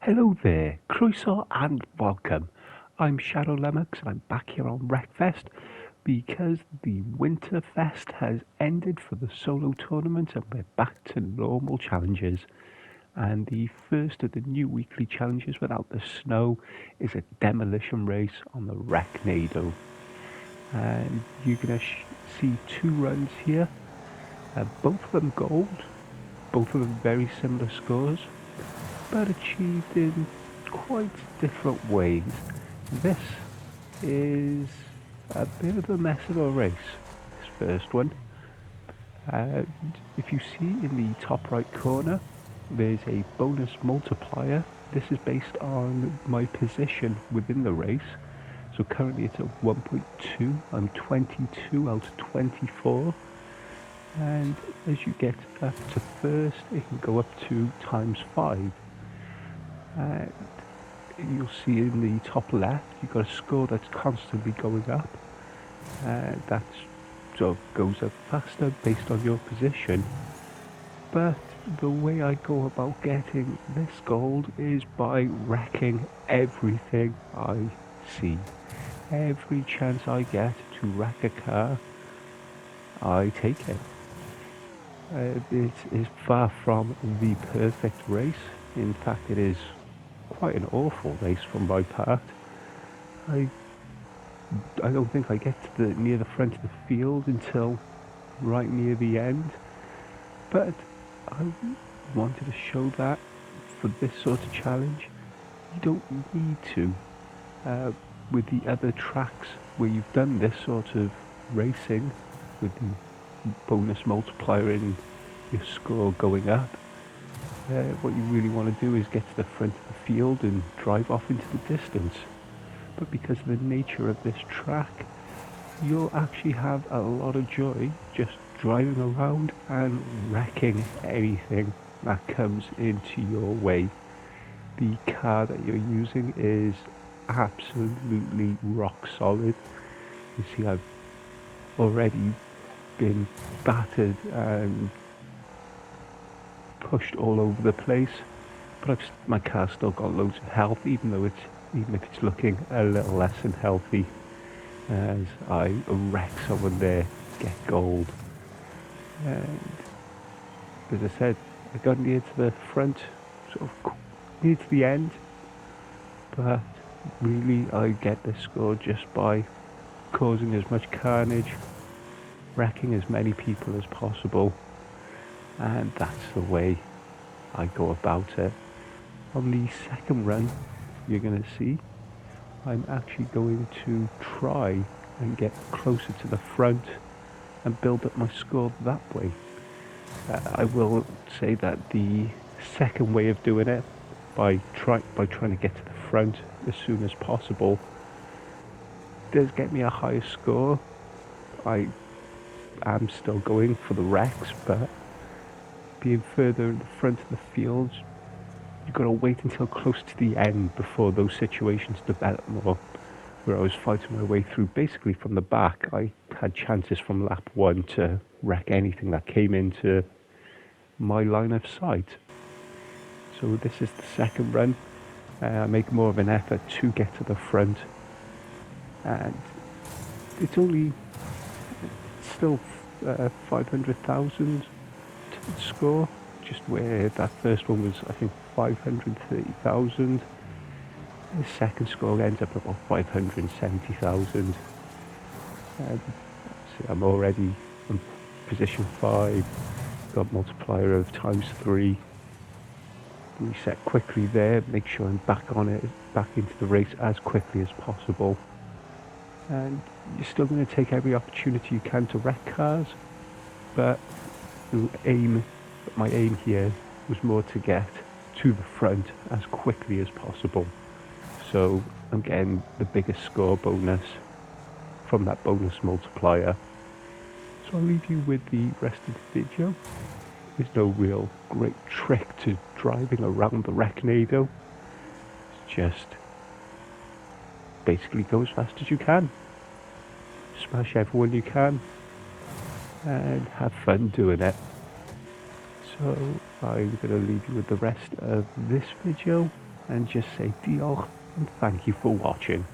Hello there, croeso and welcome. I'm Shadow Lummox and I'm back here on Wreckfest because the Winterfest has ended for the solo tournament and we're back to normal challenges. And the first of the new weekly challenges without the snow is a demolition race on the Wrecknado. And you're going to see two runs here, both of them gold, both of them very similar scores, but achieved in quite different ways. This is a bit of a mess of a race, this first one. And if you see in the top right corner, there's a bonus multiplier. This is based on my position within the race. So currently it's at 1.2. I'm 22 out of 24. And as you get up to first, it can go up to ×5. And you'll see in the top left, you've got a score that's constantly going up. That sort of goes up faster based on your position. But the way I go about getting this gold is by wrecking everything I see. Every chance I get to wreck a car, I take it. It is far from the perfect race. In fact, it is quite an awful race from my part. I don't think I get to near the front of the field until right near the end. But I wanted to show that for this sort of challenge, you don't need to. With the other tracks where you've done this sort of racing, with the bonus multiplier and your score going up, what you really want to do is get to the front of the field and drive off into the distance. But because of the nature of this track, you'll actually have a lot of joy just driving around and wrecking anything that comes into your way. The car that you're using is absolutely rock solid. You see, I've already been battered and pushed all over the place, but my car's still got loads of health, even if it's looking a little less than healthy. As I wreck someone there, get gold. And as I said, I got near to the front, sort of near to the end, but really I get this score just by causing as much carnage, wrecking as many people as possible, and that's the way I go about it. On the second run, you're going to see I'm actually going to try and get closer to the front and build up my score that way. I will say that the second way of doing it, by trying to get to the front as soon as possible, does get me a higher score. I am still going for the wrecks, but being further in the front of the field, you've got to wait until close to the end before those situations develop more. Where I was fighting my way through basically from the back, I had chances from lap 1 to wreck anything that came into my line of sight. So this is the second run. I make more of an effort to get to the front, and it's only still 500,000 to score, just where that first one was, I think, 530,000. The second score ends up about 570,000. I'm already in position 5, got multiplier of ×3. Reset quickly there, make sure I'm back on it, back into the race as quickly as possible. And you're still going to take every opportunity you can to wreck cars, but my aim here was more to get to the front as quickly as possible. So I'm getting the biggest score bonus from that bonus multiplier. So I'll leave you with the rest of the video. There's no real great trick to driving around the Wrecknado. It's just basically go as fast as you can. Smash everyone you can and have fun doing it. So I'm going to leave you with the rest of this video, and just say diolch and thank you for watching.